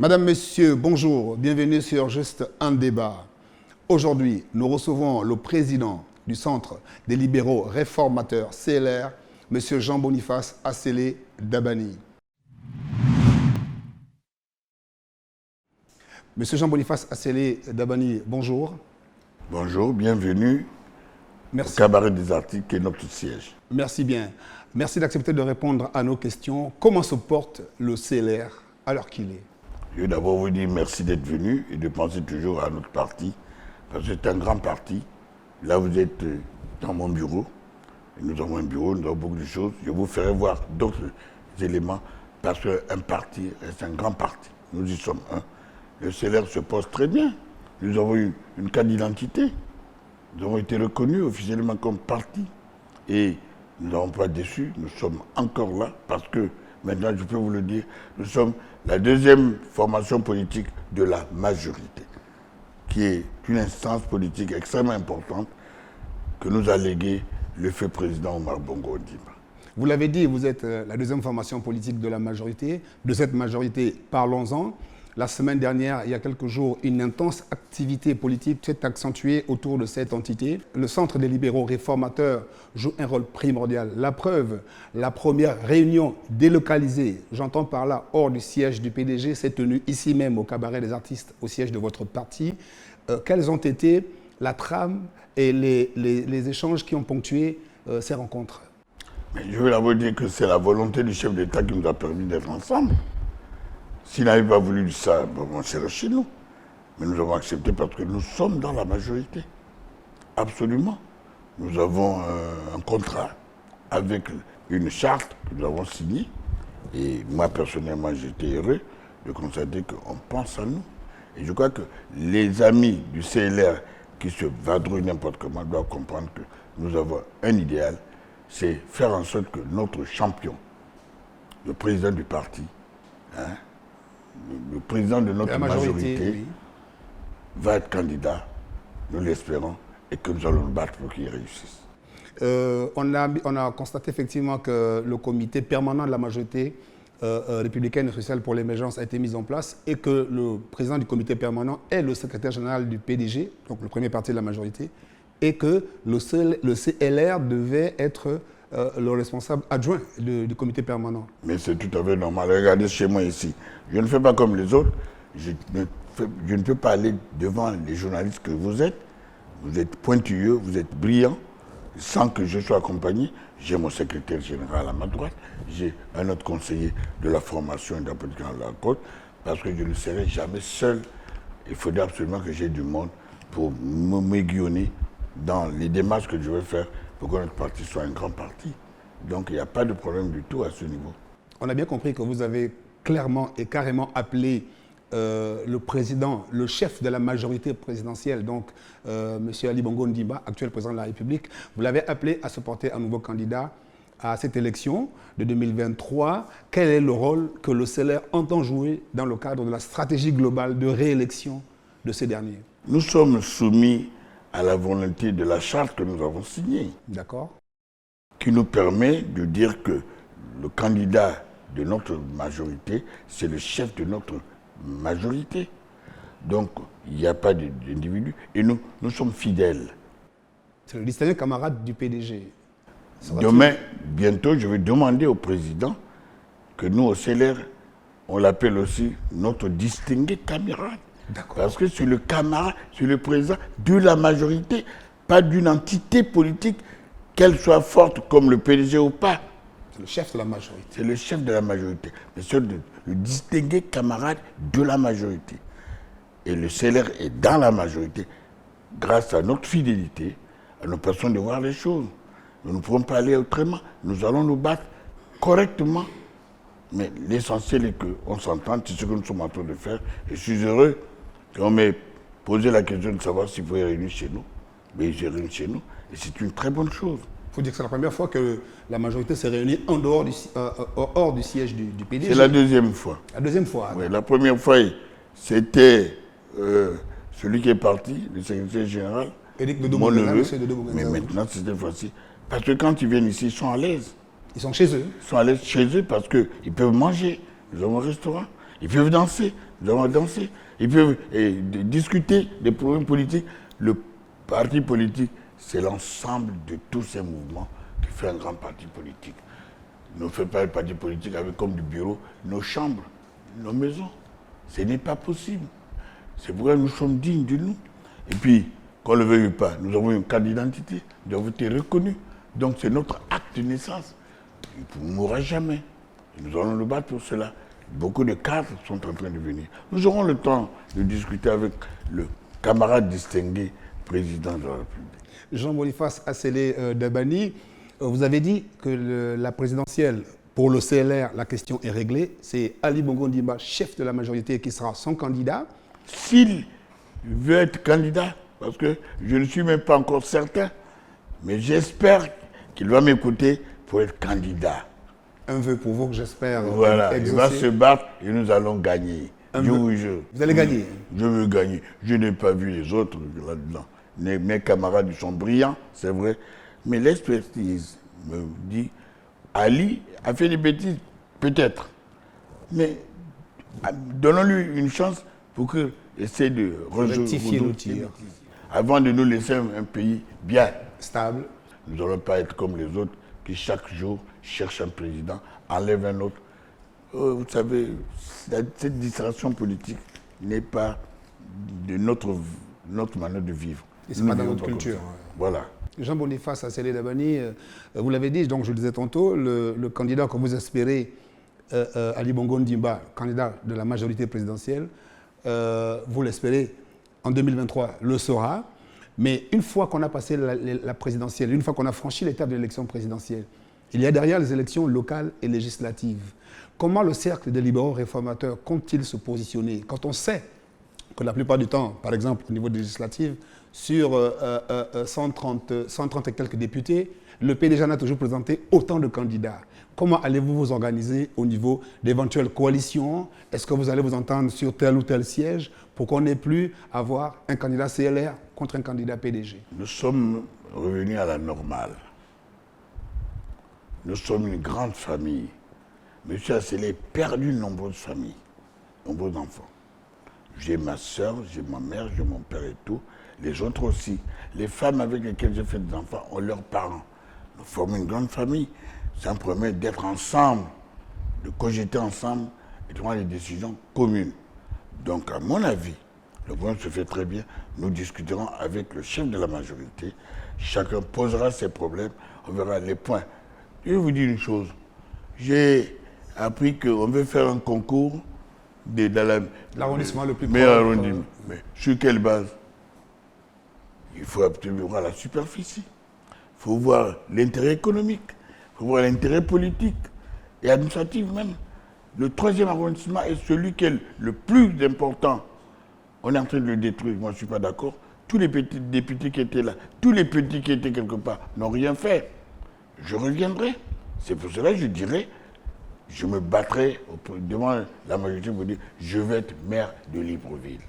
Madame, Monsieur, bonjour, bienvenue sur Juste un débat. Aujourd'hui, nous recevons le président du Centre des libéraux réformateurs CLR, Monsieur Jean-Boniface Assélé Dabani. Monsieur Jean-Boniface Assélé Dabani, bonjour. Bonjour, bienvenue Merci. au Cabaret des Articles qui est notre siège. Merci bien. Merci d'accepter de répondre à nos questions. Comment se porte le CLR à l'heure qu'il est? Je veux d'abord vous dire merci d'être venu et de penser toujours à notre parti, parce que c'est un grand parti. Là, vous êtes dans mon bureau. Et nous avons un bureau, nous avons beaucoup de choses. Je vous ferai voir d'autres éléments, parce qu'un parti reste un grand parti. Nous y sommes un. Le CLR se porte très bien. Nous avons eu une carte d'identité. Nous avons été reconnus officiellement comme parti. Et nous n'avons pas déçu. Nous sommes encore là, parce que, maintenant, je peux vous le dire, nous sommes la deuxième formation politique de la majorité, qui est une instance politique extrêmement importante que nous a légué le feu président Omar Bongo Ondimba. Vous l'avez dit, vous êtes la deuxième formation politique de la majorité. De cette majorité, parlons-en. La semaine dernière, il y a quelques jours, une intense activité politique s'est accentuée autour de cette entité. Le Centre des libéraux réformateurs joue un rôle primordial. La preuve, la première réunion délocalisée, j'entends par là hors du siège du PDG, s'est tenue ici même au Cabaret des Artistes, au siège de votre parti. Quelles ont été la trame et les échanges qui ont ponctué ces rencontres? Mais je veux vous dire que c'est la volonté du chef d'État qui nous a permis d'être ensemble. S'il n'avait pas voulu ça, on serait chez nous. Mais nous avons accepté parce que nous sommes dans la majorité. Absolument. Nous avons un contrat avec une charte que nous avons signée. Et moi, personnellement, j'étais heureux de constater qu'on pense à nous. Et je crois que les amis du CLR qui se vadrouillent n'importe comment doivent comprendre que nous avons un idéal, c'est faire en sorte que notre champion, le président du parti, le président de notre majorité oui, va être candidat, nous l'espérons, et que nous allons nous battre pour qu'il réussisse. On a constaté effectivement que le comité permanent de la majorité républicaine et sociale pour l'émergence a été mis en place et que le président du comité permanent est le secrétaire général du PDG, donc le premier parti de la majorité, et que le CLR devait être le responsable adjoint du comité permanent. Mais c'est tout à fait normal. Regardez chez moi ici. Je ne fais pas comme les autres. Je ne peux pas aller devant les journalistes que vous êtes. Vous êtes pointilleux, vous êtes brillants, sans que je sois accompagné. J'ai mon secrétaire général à ma droite. J'ai un autre conseiller de la formation et de la politique à la côte, parce que je ne serai jamais seul. Il faudrait absolument que j'ai du monde pour m'aiguillonner dans les démarches que je vais faire pour que notre parti soit un grand parti. Donc il n'y a pas de problème du tout à ce niveau. On a bien compris que vous avez clairement et carrément appelé le président, le chef de la majorité présidentielle, donc M. Ali Bongo Ondimba, actuel président de la République, vous l'avez appelé à se porter un nouveau candidat à cette élection de 2023. Quel est le rôle que le CLR entend jouer dans le cadre de la stratégie globale de réélection de ces derniers? Nous sommes soumis à la volonté de la charte que nous avons signée. D'accord. Qui nous permet de dire que le candidat de notre majorité, c'est le chef de notre majorité. Donc, il n'y a pas d'individu. Et nous sommes fidèles. C'est le distingué camarade du PDG. Demain, bientôt, je vais demander au président que nous, au CLR, on l'appelle aussi notre distingué camarade. Parce que c'est le camarade, c'est le président de la majorité, pas d'une entité politique, qu'elle soit forte comme le PDG ou pas. C'est le chef de la majorité. C'est le chef de la majorité, le distingué camarade de la majorité. Et le CLR est dans la majorité grâce à notre fidélité, à nos façons de voir les choses. Nous ne pourrons pas aller autrement. Nous allons nous battre correctement. Mais l'essentiel est qu'on s'entende, c'est ce que nous sommes en train de faire. Et je suis heureux qu'on m'ait posé la question de savoir s'il faut y réunir chez nous. Mais ils se réunissent chez nous. Et c'est une très bonne chose. Il faut dire que c'est la première fois que la majorité s'est réunie hors du siège du PDG. C'est la deuxième fois. La deuxième fois. Oui, la première fois, c'était celui qui est parti, le secrétaire général, mon neveu. Mais maintenant, c'est cette fois-ci. Parce que quand ils viennent ici, ils sont à l'aise. Ils sont chez eux. Ils sont à l'aise chez eux parce qu'ils peuvent manger. Nous avons un restaurant. Ils peuvent danser. Nous allons danser. Ils peuvent discuter des problèmes politiques. Le parti politique, c'est l'ensemble de tous ces mouvements qui fait un grand parti politique. Ne fait pas un parti politique avec comme du bureau nos chambres, nos maisons. Ce n'est pas possible. C'est pourquoi nous sommes dignes de nous. Et puis, qu'on ne le veuille pas, nous avons une carte d'identité, nous avons été reconnus. Donc c'est notre acte de naissance. Il ne mourra jamais. Et nous allons nous battre pour cela. Beaucoup de cadres sont en train de venir. Nous aurons le temps de discuter avec le camarade distingué, président de la République. Jean-Boniface Assélé Dabani, vous avez dit que la présidentielle, pour le CLR, la question est réglée. C'est Ali Bongo Ondimba, chef de la majorité, qui sera son candidat. S'il veut être candidat, parce que je ne suis même pas encore certain, mais j'espère qu'il va m'écouter pour être candidat. Un vœu pour vous que j'espère voilà, exaucer. Il va se battre et nous allons gagner. Vous allez gagner? Je veux gagner. Je n'ai pas vu les autres là-dedans. Mes camarades sont brillants, c'est vrai. Mais l'expertise me dit, Ali a fait des bêtises, peut-être. Mais donnons-lui une chance pour qu'il essaie de rectifier le tir. Avant de nous laisser un pays bien. Stable. Nous n'allons pas être comme les autres qui chaque jour cherchent un président, enlèvent un autre. Vous savez, cette distraction politique n'est pas de notre manière de vivre. Et ce n'est pas dans notre culture. Voilà. Jean-Boniface Assélé Dabani, vous l'avez dit, donc je le disais tantôt, le candidat que vous espérez, Ali Bongo Ondimba, candidat de la majorité présidentielle, vous l'espérez en 2023, le sera. Mais une fois qu'on a passé la présidentielle, une fois qu'on a franchi l'étape de l'élection présidentielle, il y a derrière les élections locales et législatives. Comment le cercle des libéraux réformateurs compte-t-il se positionner quand on sait que la plupart du temps, par exemple au niveau des législatives, sur 130 et quelques députés, le PDG n'a toujours présenté autant de candidats. Comment allez-vous vous organiser au niveau d'éventuelles coalitions? Est-ce que vous allez vous entendre sur tel ou tel siège pour qu'on n'ait plus à avoir un candidat CLR contre un candidat PDG? Nous sommes revenus à la normale. Nous sommes une grande famille. Monsieur Assélé a perdu de nombreuses familles, nombreux enfants. J'ai ma soeur, j'ai ma mère, j'ai mon père et tout. Les autres aussi. Les femmes avec lesquelles j'ai fait des enfants ont leurs parents. Nous formons une grande famille. Ça me permet d'être ensemble, de cogiter ensemble et de prendre des décisions communes. Donc, à mon avis, le problème se fait très bien. Nous discuterons avec le chef de la majorité. Chacun posera ses problèmes. On verra les points. Je vais vous dire une chose. J'ai appris qu'on veut faire un concours dans l'arrondissement le plus meilleur arrondissement. Mais sur quelle base? Il faut absolument voir la superficie. Il faut voir l'intérêt économique. Il faut voir l'intérêt politique et administratif même. Le 3e arrondissement est celui qui est le plus important. On est en train de le détruire. Moi, je ne suis pas d'accord. Tous les petits députés qui étaient là, tous les petits qui étaient quelque part, n'ont rien fait. Je reviendrai. C'est pour cela que je dirais, je me battrai devant la majorité pour dire, je vais être maire de Libreville.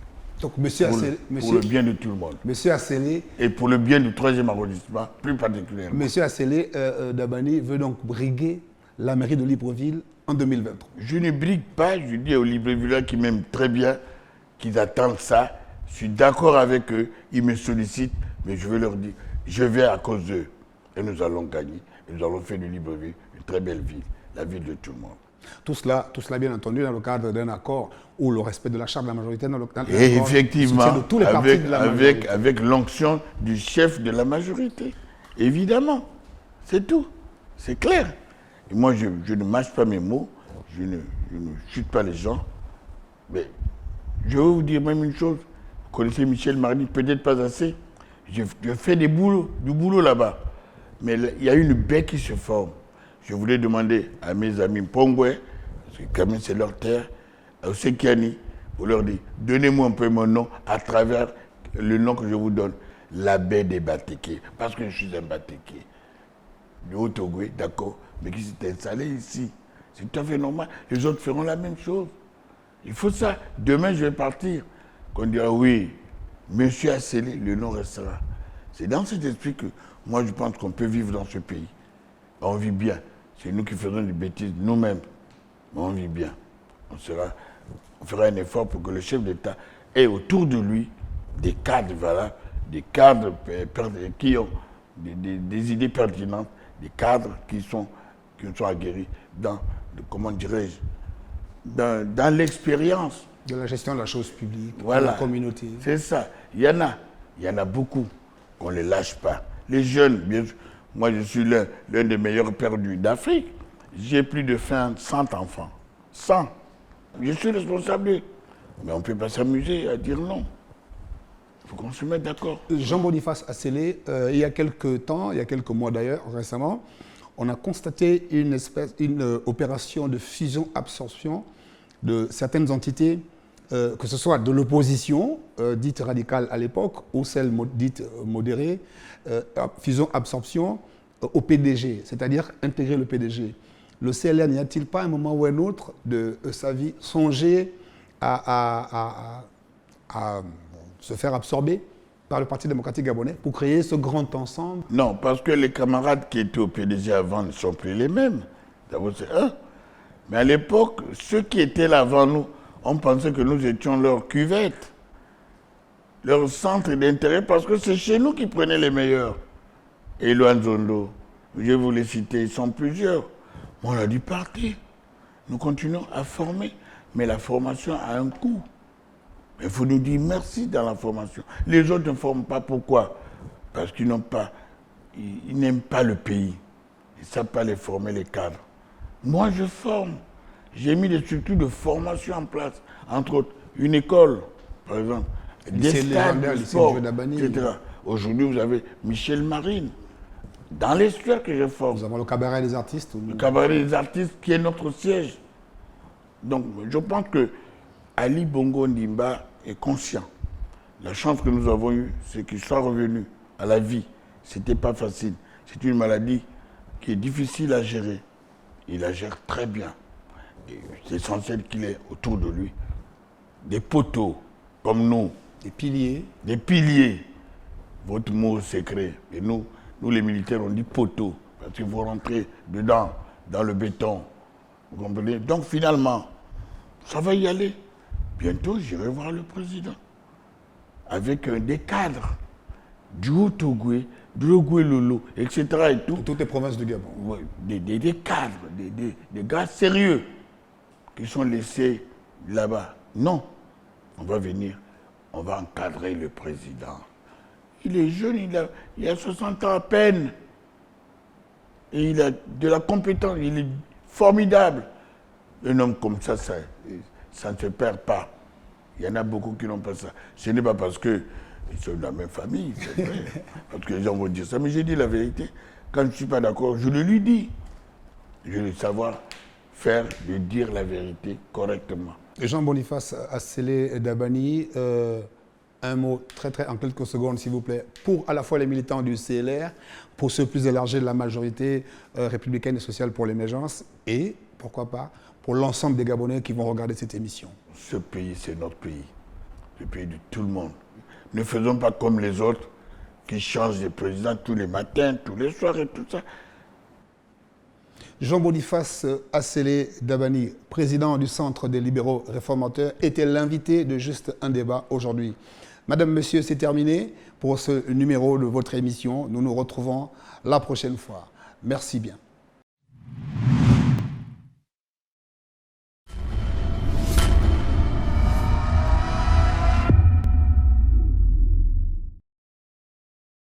Donc, monsieur Assélé, pour le bien de tout le monde. Monsieur Assélé, et pour le bien du 3e arrondissement, plus particulièrement. Monsieur Assélé Dabani veut donc briguer la mairie de Libreville en 2023. Je ne brigue pas, je dis aux Librevillois qui m'aiment très bien, qu'ils attendent ça. Je suis d'accord avec eux, ils me sollicitent, mais je veux leur dire, je vais à cause d'eux. Et nous allons gagner. Et nous allons faire de Libreville une très belle ville, la ville de tout le monde. Tout cela bien entendu dans le cadre d'un accord ou le respect de la charte de la majorité dans le cadre et effectivement, de tous les partis de la majorité. Avec l'onction du chef de la majorité. Évidemment, c'est tout. C'est clair. Et moi, je ne mâche pas mes mots, je ne chute pas les gens. Mais je vais vous dire même une chose. Vous connaissez Michel Mardi, peut-être pas assez. Je fais du boulot là-bas. Mais il y a une baie qui se forme. Je voulais demander à mes amis Pongwe, parce que quand même c'est leur terre, à Osekiani, pour leur dire, donnez-moi un peu mon nom à travers le nom que je vous donne, la baie des Batékés, parce que je suis un Batéké. Du Haut-Togo, d'accord, mais qui s'est installé ici. C'est tout à fait normal. Les autres feront la même chose. Il faut ça. Demain, je vais partir. Qu'on dira, oui, monsieur Assélé, le nom restera. C'est dans cet esprit que moi, je pense qu'on peut vivre dans ce pays. On vit bien. C'est nous qui faisons des bêtises nous-mêmes. Mais on vit bien. On sera On fera un effort pour que le chef d'État ait autour de lui des cadres, voilà, des cadres qui ont des idées pertinentes, des cadres qui sont aguerris dans, comment dirais-je, dans l'expérience. De la gestion de la chose publique, Voilà. de la communauté. C'est ça. Il y en a beaucoup qu'on ne les lâche pas. Les jeunes, bien sûr, moi je suis l'un des meilleurs pères d'Afrique. J'ai plus de 100 enfants. 100. Je suis responsable. Mais on ne peut pas s'amuser à dire non. Il faut qu'on se mette d'accord. Jean-Boniface Asselé, il y a quelques temps, il y a quelques mois d'ailleurs, récemment, on a constaté une opération de fusion-absorption de certaines entités, que ce soit de l'opposition, dite radicale à l'époque, ou celle dite modérée, fusion-absorption au PDG, c'est-à-dire intégrer le PDG. Le CLR n'y a-t-il pas, un moment ou un autre de sa vie, songé à se faire absorber par le Parti démocratique gabonais pour créer ce grand ensemble? Non, parce que les camarades qui étaient au PDG avant ne sont plus les mêmes. D'abord, c'est un. Mais à l'époque, ceux qui étaient là avant nous, on pensait que nous étions leur cuvette, leur centre d'intérêt, parce que c'est chez nous qu'ils prenaient les meilleurs. Et Luanzondo, je vais vous les citer, ils sont plusieurs. On a dû partir. Nous continuons à former, mais la formation a un coût. Il faut nous dire merci dans la formation. Les autres ne forment pas. Pourquoi? Parce qu'ils n'aiment pas le pays. Ils ne savent pas les former, les cadres. Moi, je forme. J'ai mis des structures de formation en place. Entre autres, une école, par exemple. Des stades de sport, etc. Aujourd'hui, vous avez Michel Marine. Dans l'estuaire que je forme. Nous avons le cabaret des artistes. Le cabaret des artistes qui est notre siège. Donc, je pense que Ali Bongo Ndimba est conscient. La chance que nous avons eue, c'est qu'il soit revenu à la vie. Ce n'était pas facile. C'est une maladie qui est difficile à gérer. Il la gère très bien. C'est essentiel qu'il ait autour de lui des poteaux, comme nous. Des piliers. Des piliers. Votre mot secret. Et nous, les militaires, on dit poteaux. Parce qu'il faut rentrer dedans, dans le béton. Vous comprenez? Donc finalement, ça va y aller. Bientôt, j'irai voir le président. Avec des cadres. Du Haut-Ogooué, du Ogooué-Lolo, etc. Et tout. De toutes les provinces du Gabon. Oui, des cadres, des gars sérieux qui sont laissés là-bas. Non. On va venir, on va encadrer le président. Il est jeune, il a 60 ans à peine. Et il a de la compétence, il est formidable. Un homme comme ça ne se perd pas. Il y en a beaucoup qui n'ont pas ça. Ce n'est pas parce qu'ils sont de la même famille, c'est vrai. Parce que les gens vont dire ça. Mais j'ai dit la vérité. Quand je ne suis pas d'accord, je le lui dis. Je veux savoir faire, de dire la vérité correctement. Jean-Boniface Asselé Dabani, un mot très en quelques secondes, s'il vous plaît, pour à la fois les militants du CLR, pour ceux plus élargis de la majorité républicaine et sociale pour l'émergence, et, pourquoi pas, pour l'ensemble des Gabonais qui vont regarder cette émission. Ce pays, c'est notre pays, le pays de tout le monde. Ne faisons pas comme les autres qui changent de président tous les matins, tous les soirs et tout ça. Jean-Boniface Asselé Dabani, président du Centre des libéraux réformateurs, était l'invité de Juste un débat aujourd'hui. Madame, Monsieur, c'est terminé pour ce numéro de votre émission. Nous nous retrouvons la prochaine fois. Merci bien.